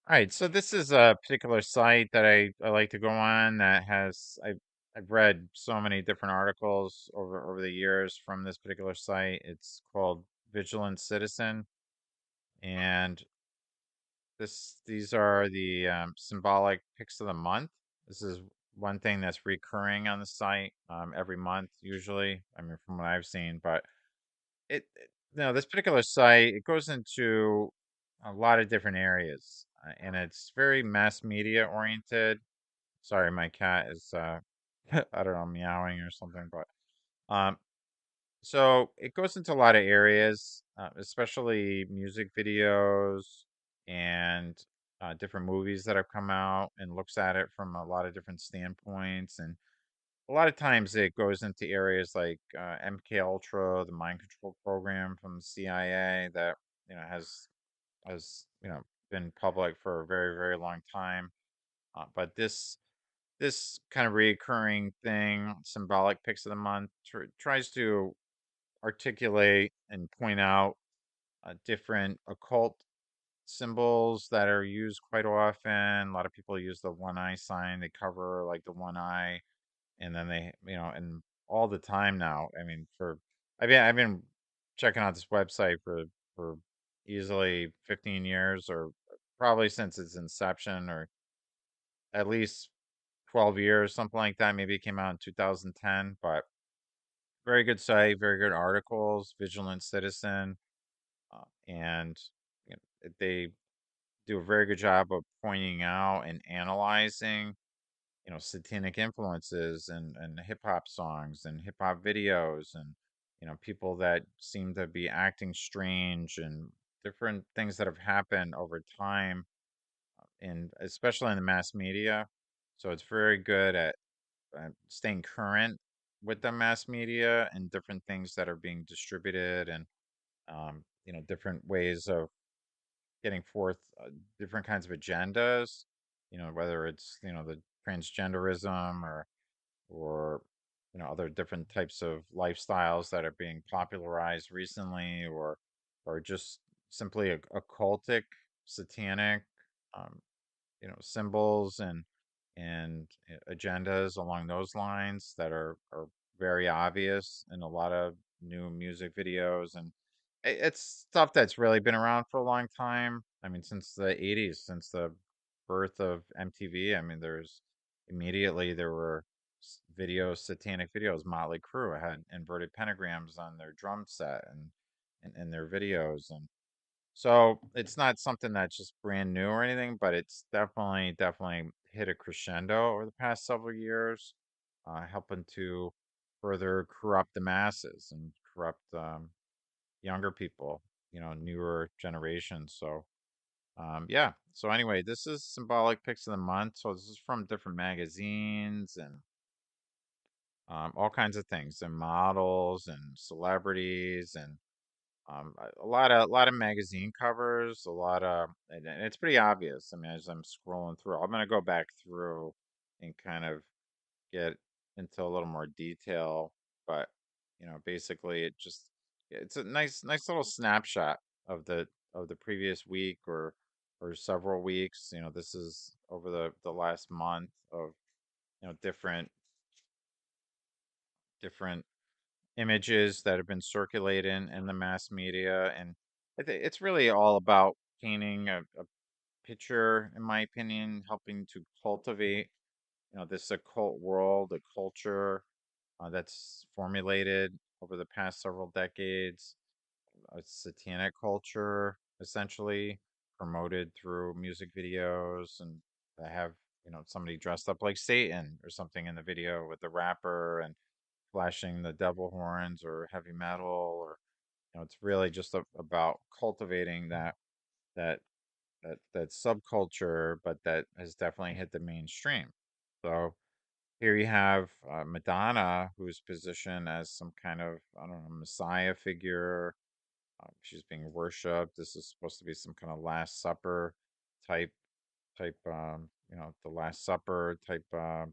All right, so this is a particular site that I like to go on that has I've read so many different articles over the years from this particular site. It's called Vigilant Citizen, and these are the symbolic picks of the month. This is one thing that's recurring on the site every month usually. I mean, from what I've seen, but this particular site, it goes into a lot of different areas, and it's very mass media oriented. Sorry, my cat is I don't know, meowing or something, but um so it goes into a lot of areas, especially music videos and different movies that have come out, and looks at it from a lot of different standpoints. And a lot of times it goes into areas like MK Ultra, the mind control program from the CIA that has been public for a very, very long time. But this kind of reoccurring thing, symbolic picks of the month, tries to articulate and point out different occult symbols that are used quite often. A lot of people use the one eye sign. They cover like the one eye, and then and all the time now. I mean, for I've been checking out this website for easily 15 years, or probably since its inception, or at least 12 years, something like that. Maybe it came out in 2010, but very good site, very good articles, Vigilant Citizen, and they do a very good job of pointing out and analyzing, satanic influences and hip hop songs and hip hop videos, and people that seem to be acting strange, and different things that have happened over time, and especially in the mass media. So it's very good at staying current with the mass media and different things that are being distributed, and different ways of getting forth different kinds of agendas. Whether it's the transgenderism, or other different types of lifestyles that are being popularized recently, or just simply occultic, satanic, um, symbols and agendas along those lines that are very obvious in a lot of new music videos. And it's stuff that's really been around for a long time. I mean, since the 80s, since the birth of MTV. I mean, there were videos, satanic videos. Motley Crue had inverted pentagrams on their drum set, and their videos. And so it's not something that's just brand new or anything, but it's definitely hit a crescendo over the past several years, helping to further corrupt the masses and corrupt younger people, newer generations. So yeah. So anyway, this is symbolic picks of the month. So this is from different magazines and all kinds of things, and models and celebrities, and a lot of magazine covers, and it's pretty obvious. I mean, as I'm scrolling through, I'm gonna go back through and kind of get into a little more detail, but basically, it's a nice little snapshot of the previous week, or several weeks. This is over the last month of different images that have been circulating in the mass media. And I think it's really all about painting a picture, in my opinion, helping to cultivate, this occult world, a culture that's formulated over the past several decades, a satanic culture, essentially promoted through music videos, and that have somebody dressed up like Satan or something in the video with the rapper, and flashing the devil horns or heavy metal, or it's really just about cultivating that that subculture, but that has definitely hit the mainstream. So here you have Madonna, who's positioned as some kind of, I don't know, messiah figure. She's being worshipped. This is supposed to be some kind of Last Supper type the Last Supper type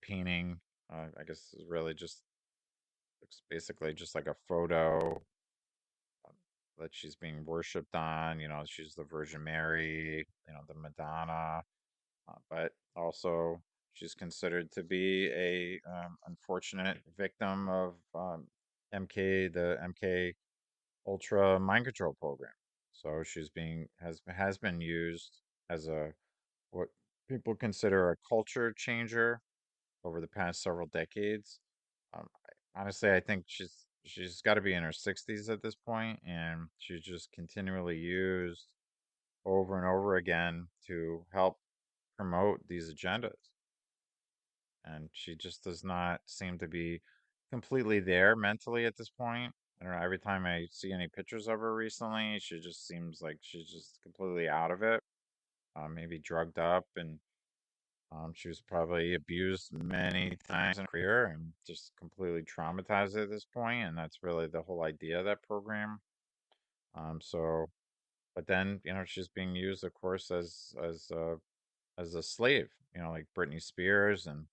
painting. I guess is really just, it's basically just like a photo that she's being worshipped on. She's the Virgin Mary, the Madonna, but also she's considered to be a unfortunate victim of the MK Ultra mind control program. So she's being has been used as a what people consider a culture changer over the past several decades. Honestly, I think she's got to be in her 60s at this point, and she's just continually used over and over again to help promote these agendas. And she just does not seem to be completely there mentally at this point. I don't know. Every time I see any pictures of her recently, she just seems like she's just completely out of it. Maybe drugged up, and she was probably abused many times in her career and just completely traumatized at this point. And that's really the whole idea of that program. So, but then she's being used, of course, as a slave. Like Britney Spears, and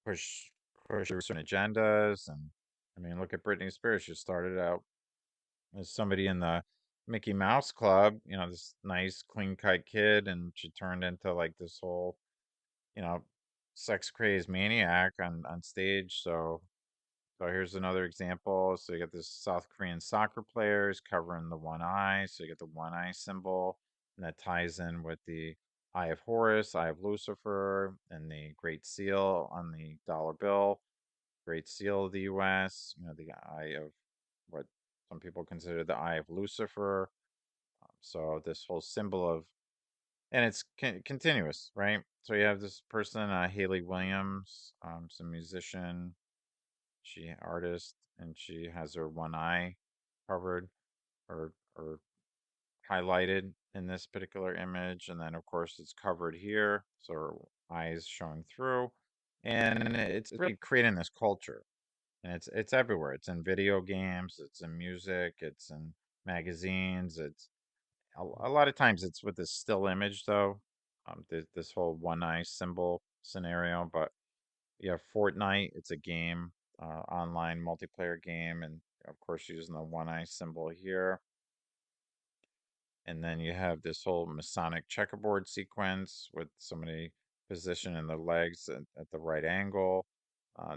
push push certain agendas. And I mean, look at Britney Spears. She started out as somebody in the Mickey Mouse Club, this nice clean cut kid, and she turned into like this whole, you know, sex crazed maniac on stage. So here's another example. So you got this South Korean soccer players covering the one eye. So you get the one eye symbol, and that ties in with the Eye of Horus, Eye of Lucifer, and the Great Seal on the dollar bill. Great Seal of the U.S. The eye of what some people consider the Eye of Lucifer. So this whole symbol of, and it's continuous, right? So you have this person, Haley Williams, some musician, she artist, and she has her one eye covered or highlighted in this particular image, and then of course it's covered here, so her eyes showing through, and it's really creating this culture, and it's everywhere. It's in video games, it's in music, it's in magazines. It's a lot of times it's with this still image though, this whole one eye symbol scenario. But yeah, Fortnite, it's a game, online multiplayer game, and of course using the one eye symbol here. And then you have this whole Masonic checkerboard sequence with somebody positioning their legs at the right angle.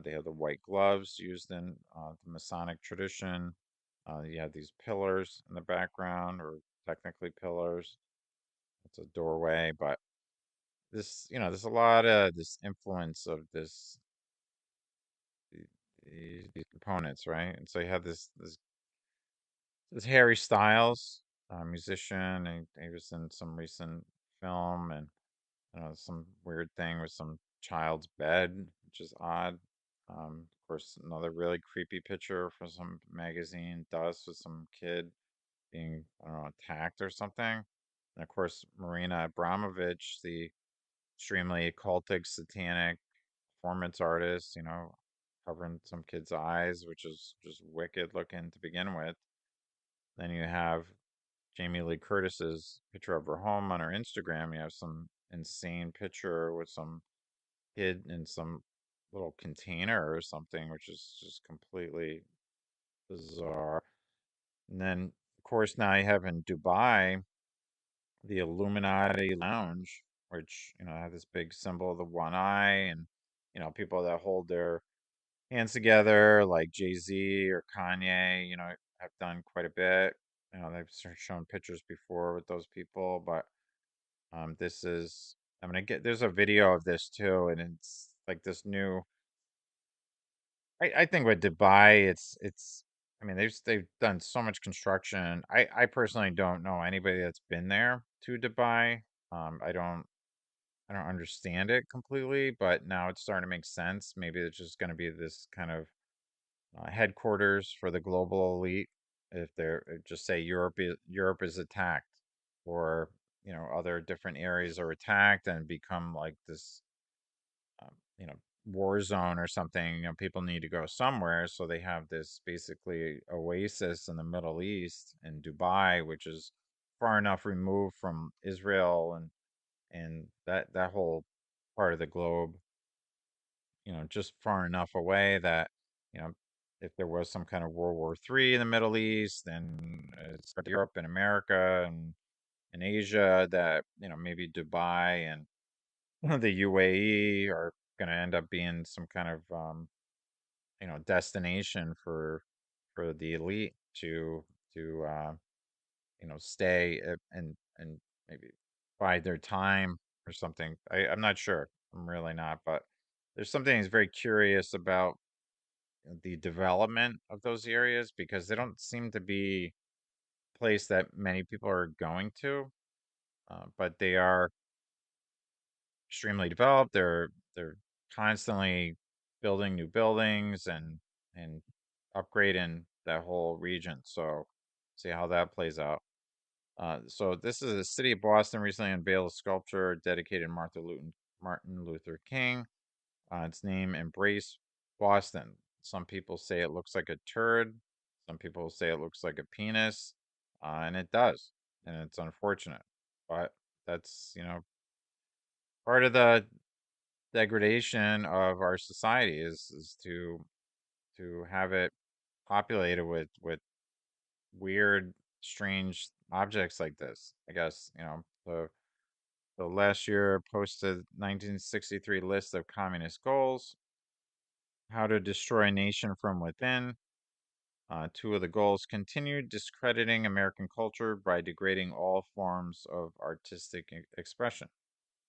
They have the white gloves used in the Masonic tradition. You have these pillars in the background, or technically pillars. It's a doorway, but there's a lot of this influence of these components, right? And so you have this Harry Styles, musician, and he was in some recent film, and some weird thing with some child's bed, which is odd. Of course, another really creepy picture from some magazine dust with some kid being, I don't know, attacked or something. And of course, Marina Abramovich, the extremely cultic, satanic performance artist, covering some kid's eyes, which is just wicked looking to begin with. Then you have Jamie Lee Curtis's picture of her home on her Instagram. You have some insane picture with some kid in some little container or something, which is just completely bizarre. And then, of course, now you have in Dubai the Illuminati Lounge, which have this big symbol of the one eye, and people that hold their hands together, like Jay-Z or Kanye, have done quite a bit. They've shown pictures before with those people, but this is, I'm gonna get, there's a video of this too, and it's like this new. I think with Dubai, it's. I mean, they've done so much construction. I personally don't know anybody that's been there to Dubai. I don't understand it completely, but now it's starting to make sense. Maybe it's just going to be this kind of headquarters for the global elite. If they're just say Europe is attacked, or other different areas are attacked and become like this, um, you know war zone or something. People need to go somewhere, so they have this basically oasis in the Middle East in Dubai, which is far enough removed from Israel and that whole part of the globe, just far enough away that, you know, if there was some kind of World War III in the Middle East and Europe and America and Asia, that maybe Dubai and the UAE are going to end up being some kind of destination for the elite to stay and maybe bide their time or something. I'm not sure. I'm really not, but there's something that's very curious about the development of those areas because they don't seem to be a place that many people are going to, but they are extremely developed. They're constantly building new buildings and upgrading that whole region. So see how that plays out. So this is the city of Boston recently unveiled a sculpture dedicated to Martin Luther King. Its name Embrace Boston. Some people say it looks like a turd. Some people say it looks like a penis, and it does, and it's unfortunate. But that's part of the degradation of our society is to have it populated with weird, strange objects like this. I guess the last year posted 1963 list of communist goals, how to destroy a nation from within. Two of the goals continued discrediting American culture by degrading all forms of artistic expression.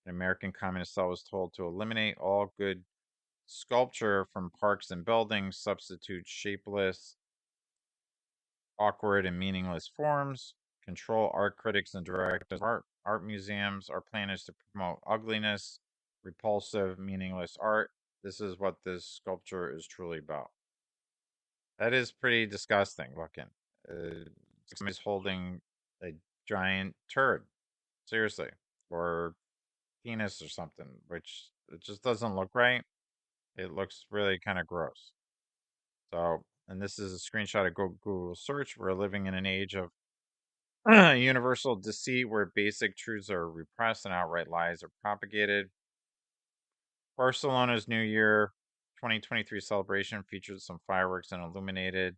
An American communist cell was told to eliminate all good sculpture from parks and buildings, substitute shapeless, awkward, and meaningless forms, control art critics and directors of art museums. Our plan is to promote ugliness, repulsive, meaningless art. This is what this sculpture is truly about. That is pretty disgusting looking. Somebody's holding a giant turd, seriously, or penis or something, which it just doesn't look right. It looks really kind of gross. So, and this is a screenshot of Google search. We're living in an age of universal deceit where basic truths are repressed and outright lies are propagated. Barcelona's New Year 2023 celebration featured some fireworks and illuminated.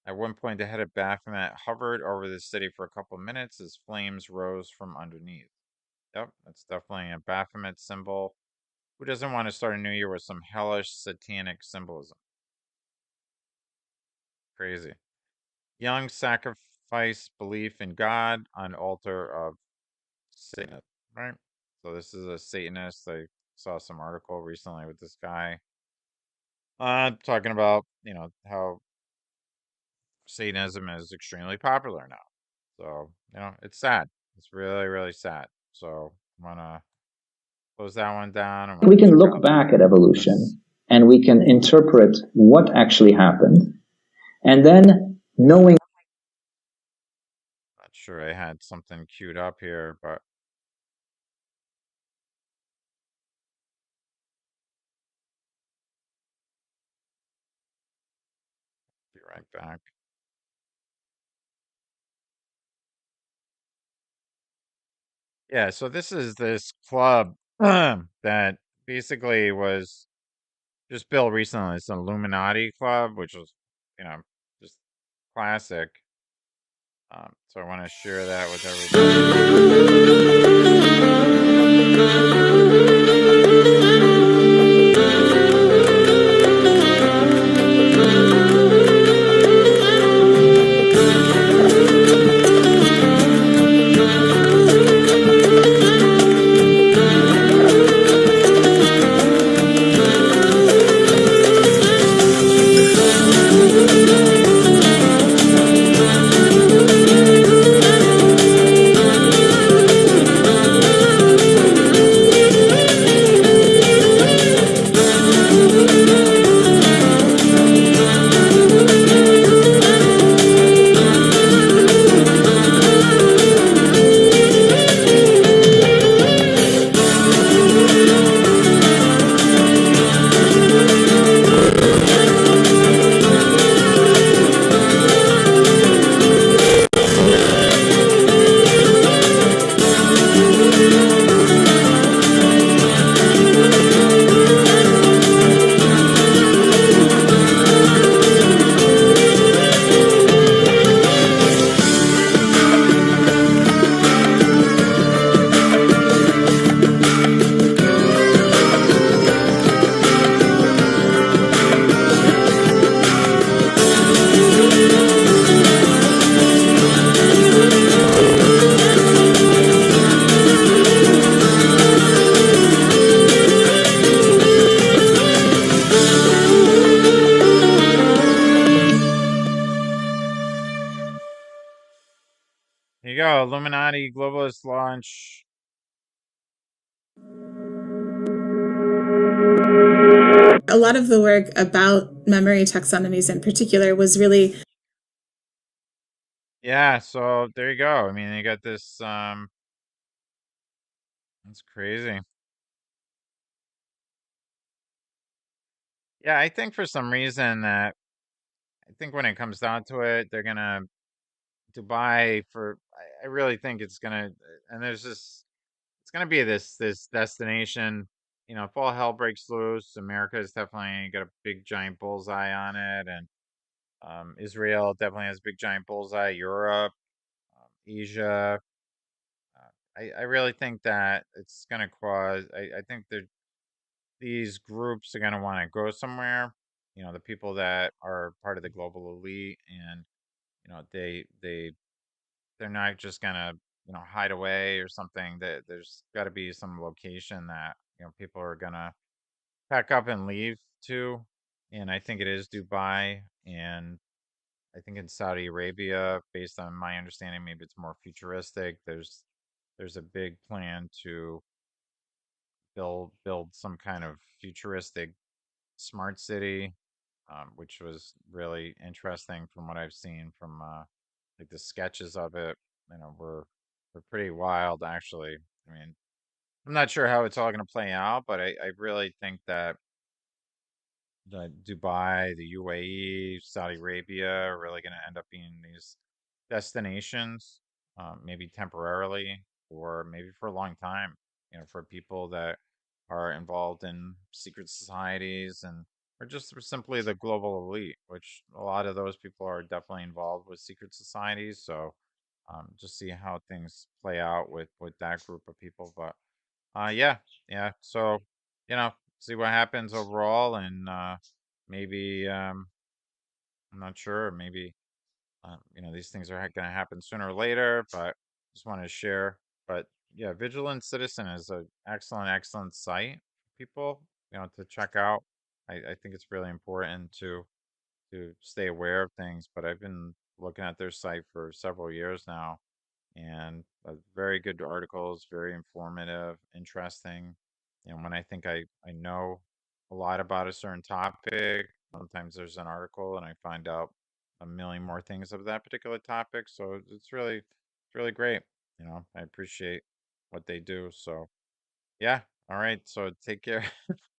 At one point, the head of Baphomet hovered over the city for a couple of minutes as flames rose from underneath. Yep, that's definitely a Baphomet symbol. Who doesn't want to start a new year with some hellish satanic symbolism? Crazy. Young sacrifice belief in God on altar of Satan, right? So this is a Satanist. I saw some article recently with this guy talking about, how Satanism is extremely popular now. So, it's sad. It's really, really sad. So I'm gonna close that one down. I'm We gonna can check look out back at this. evolution and we can interpret what actually happened. And then knowing. Not sure I had something queued up here, but be right back. Yeah, so this is this club that basically was just built recently. It's an Illuminati club, which was, just classic. So I want to share that with Here you go, Illuminati globalist launch. A lot of the work about memory taxonomies in particular was really Yeah, so there you go. I mean, you got this. That's crazy. Yeah, I think for some reason that I think when it comes down to it, they're gonna Dubai for. I really think it's gonna, and there's this. It's gonna be this destination. You know, if all hell breaks loose, America is definitely got a big giant bullseye on it, and Israel definitely has a big giant bullseye. Europe, Asia. I really think that it's gonna cause. I think that these groups are gonna want to go somewhere. You know, the people that are part of the global elite, and you know, they're not just gonna hide away or something. That there's got to be some location that people are gonna pack up and leave to, and I think it is Dubai, and I think in Saudi Arabia, based on my understanding, maybe it's more futuristic. There's a big plan to build some kind of futuristic smart city, which was really interesting from what I've seen from like the sketches of it. You know, were pretty wild actually. I mean, I'm not sure how it's all going to play out, but I really think that the Dubai, the UAE, Saudi Arabia are really going to end up being these destinations, maybe temporarily or maybe for a long time, you know, for people that are involved in secret societies and or just simply the global elite, which a lot of those people are definitely involved with secret societies. So just see how things play out with that group of people. But yeah, yeah. So, you know, see what happens overall, and maybe I'm not sure. Maybe these things are going to happen sooner or later, but just wanted to share. But yeah, Vigilant Citizen is an excellent, excellent site for people, to check out. I think it's really important to stay aware of things. But I've been looking at their site for several years now, and very good articles, very informative, interesting. You know, when I think I know a lot about a certain topic, sometimes there's an article and I find out a million more things of that particular topic. So it's really great. You know, I appreciate what they do. So yeah, all right. So take care.